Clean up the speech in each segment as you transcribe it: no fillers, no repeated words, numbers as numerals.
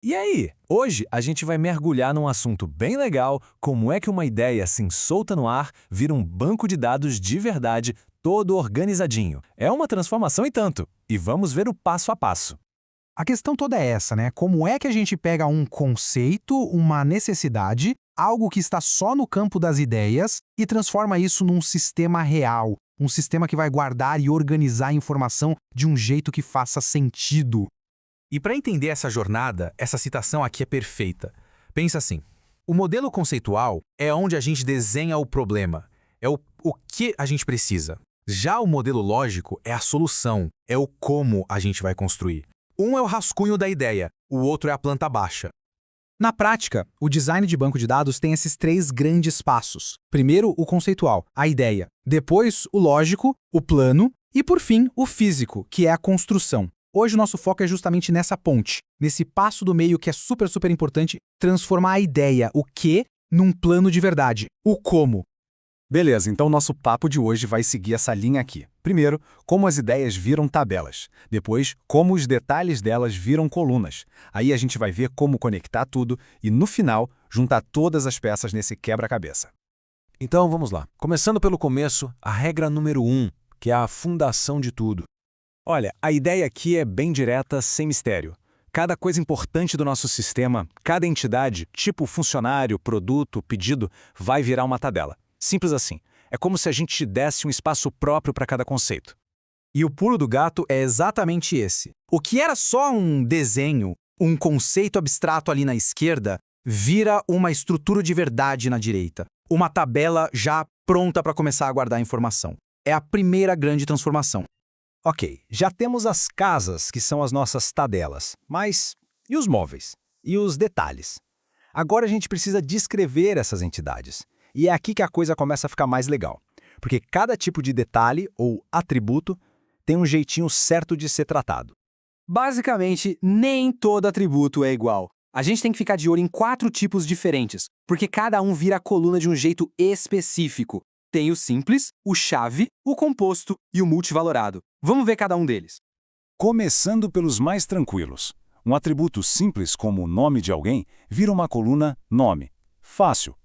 E aí, hoje a gente vai mergulhar num assunto bem legal, como é que uma ideia assim solta no ar vira um banco de dados de verdade, todo organizadinho. É uma transformação e tanto, e vamos ver o passo a passo. A questão toda é essa, né? Como é que a gente pega um conceito, uma necessidade, algo que está só no campo das ideias e transforma isso num sistema real, um sistema que vai guardar e organizar a informação de um jeito que faça sentido. E para entender essa jornada, essa citação aqui é perfeita. Pensa assim: o modelo conceitual é onde a gente desenha o problema, é o que a gente precisa. Já o modelo lógico é a solução, é o como a gente vai construir. Um é o rascunho da ideia, o outro é a planta baixa. Na prática, o design de banco de dados tem esses três grandes passos. Primeiro, o conceitual, a ideia. Depois, o lógico, o plano. E, por fim, o físico, que é a construção. Hoje o nosso foco é justamente nessa ponte, nesse passo do meio que é super importante, transformar a ideia, o que, num plano de verdade, o como. Beleza, então nosso papo de hoje vai seguir essa linha aqui. Primeiro, como as ideias viram tabelas. Depois, como os detalhes delas viram colunas. Aí a gente vai ver como conectar tudo e, no final, juntar todas as peças nesse quebra-cabeça. Então vamos lá. Começando pelo começo, a regra número 1, que é a fundação de tudo. Olha, a ideia aqui é bem direta, sem mistério. Cada coisa importante do nosso sistema, cada entidade, tipo funcionário, produto, pedido, vai virar uma tabela. Simples assim. É como se a gente desse um espaço próprio para cada conceito. E o pulo do gato é exatamente esse. O que era só um desenho, um conceito abstrato ali na esquerda, vira uma estrutura de verdade na direita. Uma tabela já pronta para começar a guardar informação. É a primeira grande transformação. Ok, já temos as casas, que são as nossas tabelas. Mas e os móveis? E os detalhes? Agora a gente precisa descrever essas entidades. E é aqui que a coisa começa a ficar mais legal. Porque cada tipo de detalhe ou atributo tem um jeitinho certo de ser tratado. Basicamente, nem todo atributo é igual. A gente tem que ficar de olho em 4 tipos diferentes, porque cada um vira a coluna de um jeito específico. Tem o simples, o chave, o composto e o multivalorado. Vamos ver cada um deles. Começando pelos mais tranquilos. Um atributo simples como o nome de alguém vira uma coluna nome. Fácil.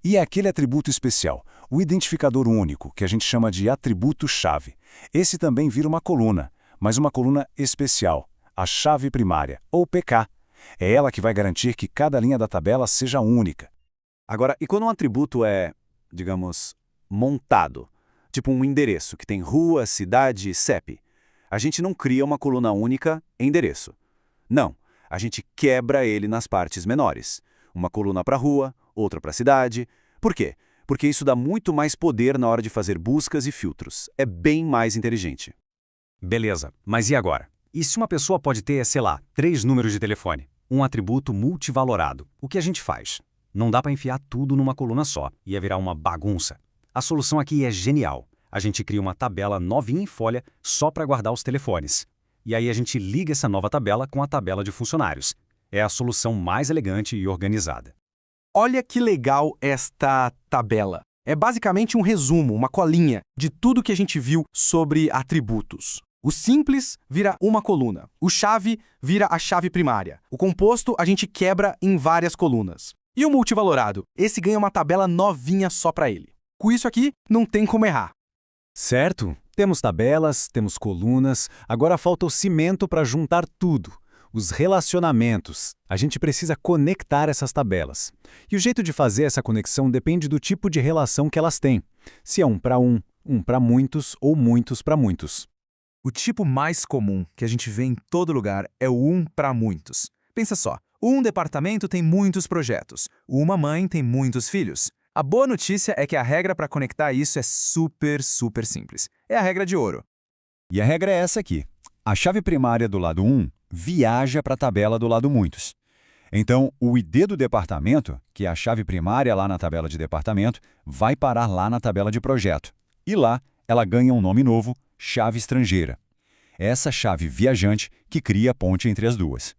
E é aquele atributo especial, o identificador único, que a gente chama de atributo-chave. Esse também vira uma coluna, mas uma coluna especial, a chave primária, ou PK. É ela que vai garantir que cada linha da tabela seja única. Agora, e quando um atributo é, digamos, montado, tipo um endereço que tem rua, cidade e CEP, a gente não cria uma coluna única endereço. Não, a gente quebra ele nas partes menores. Uma coluna para rua, outra para cidade. Por quê? Porque isso dá muito mais poder na hora de fazer buscas e filtros. É bem mais inteligente. Beleza, mas e agora? E se uma pessoa pode ter, sei lá, 3 números de telefone? Um atributo multivalorado. O que a gente faz? Não dá para enfiar tudo numa coluna só. Ia virar uma bagunça. A solução aqui é genial. A gente cria uma tabela novinha em folha só para guardar os telefones. E aí a gente liga essa nova tabela com a tabela de funcionários. É a solução mais elegante e organizada. Olha que legal esta tabela. É basicamente um resumo, uma colinha, de tudo que a gente viu sobre atributos. O simples vira uma coluna. O chave vira a chave primária. O composto a gente quebra em várias colunas. E o multivalorado? Esse ganha uma tabela novinha só para ele. Com isso aqui, não tem como errar. Certo? Temos tabelas, temos colunas, agora falta o cimento para juntar tudo. Os relacionamentos. A gente precisa conectar essas tabelas. E o jeito de fazer essa conexão depende do tipo de relação que elas têm. Se é um para muitos ou muitos para muitos. O tipo mais comum que a gente vê em todo lugar é o um para muitos. Pensa só, um departamento tem muitos projetos, uma mãe tem muitos filhos. A boa notícia é que a regra para conectar isso é super simples. É a regra de ouro. E a regra é essa aqui. A chave primária do lado 1 viaja para a tabela do lado muitos. Então, o ID do departamento, que é a chave primária lá na tabela de departamento, vai parar lá na tabela de projeto. E lá, ela ganha um nome novo, chave estrangeira. É essa chave viajante que cria a ponte entre as duas.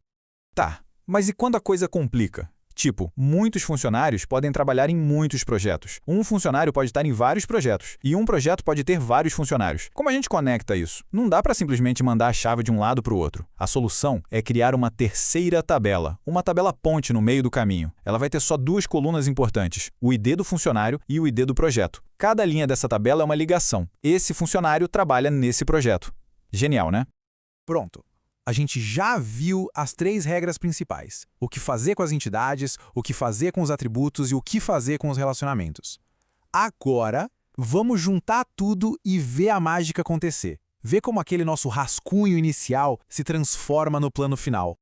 Tá, mas e quando a coisa complica? Tipo, muitos funcionários podem trabalhar em muitos projetos. Um funcionário pode estar em vários projetos, e um projeto pode ter vários funcionários. Como a gente conecta isso? Não dá para simplesmente mandar a chave de um lado para o outro. A solução é criar uma terceira tabela, uma tabela ponte no meio do caminho. Ela vai ter só duas colunas importantes, o ID do funcionário e o ID do projeto. Cada linha dessa tabela é uma ligação. Esse funcionário trabalha nesse projeto. Genial, né? Pronto. A gente já viu as 3 regras principais. O que fazer com as entidades, o que fazer com os atributos e o que fazer com os relacionamentos. Agora, vamos juntar tudo e ver a mágica acontecer. Ver como aquele nosso rascunho inicial se transforma no plano final.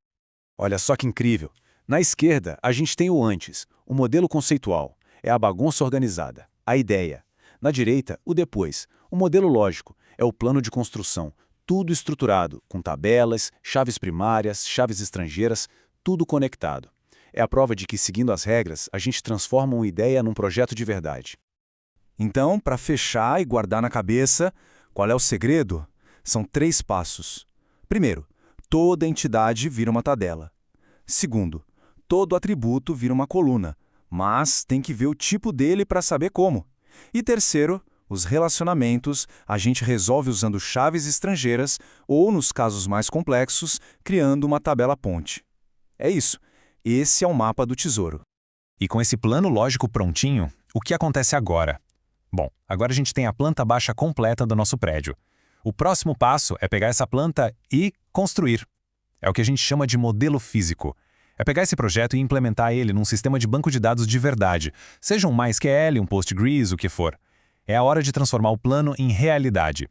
Olha só que incrível. Na esquerda, a gente tem o antes, o modelo conceitual. É a bagunça organizada, a ideia. Na direita, o depois, o modelo lógico. É o plano de construção. Tudo estruturado, com tabelas, chaves primárias, chaves estrangeiras, tudo conectado. É a prova de que, seguindo as regras, a gente transforma uma ideia num projeto de verdade. Então, para fechar e guardar na cabeça, qual é o segredo? São 3 passos. Primeiro, toda entidade vira uma tabela. Segundo, todo atributo vira uma coluna, mas tem que ver o tipo dele para saber como. E terceiro, os relacionamentos a gente resolve usando chaves estrangeiras ou, nos casos mais complexos, criando uma tabela ponte. É isso. Esse é o mapa do tesouro. E com esse plano lógico prontinho, o que acontece agora? Bom, agora a gente tem a planta baixa completa do nosso prédio. O próximo passo é pegar essa planta e construir. É o que a gente chama de modelo físico. É pegar esse projeto e implementar ele num sistema de banco de dados de verdade, seja um MySQL, um Postgres, o que for. É a hora de transformar o plano em realidade.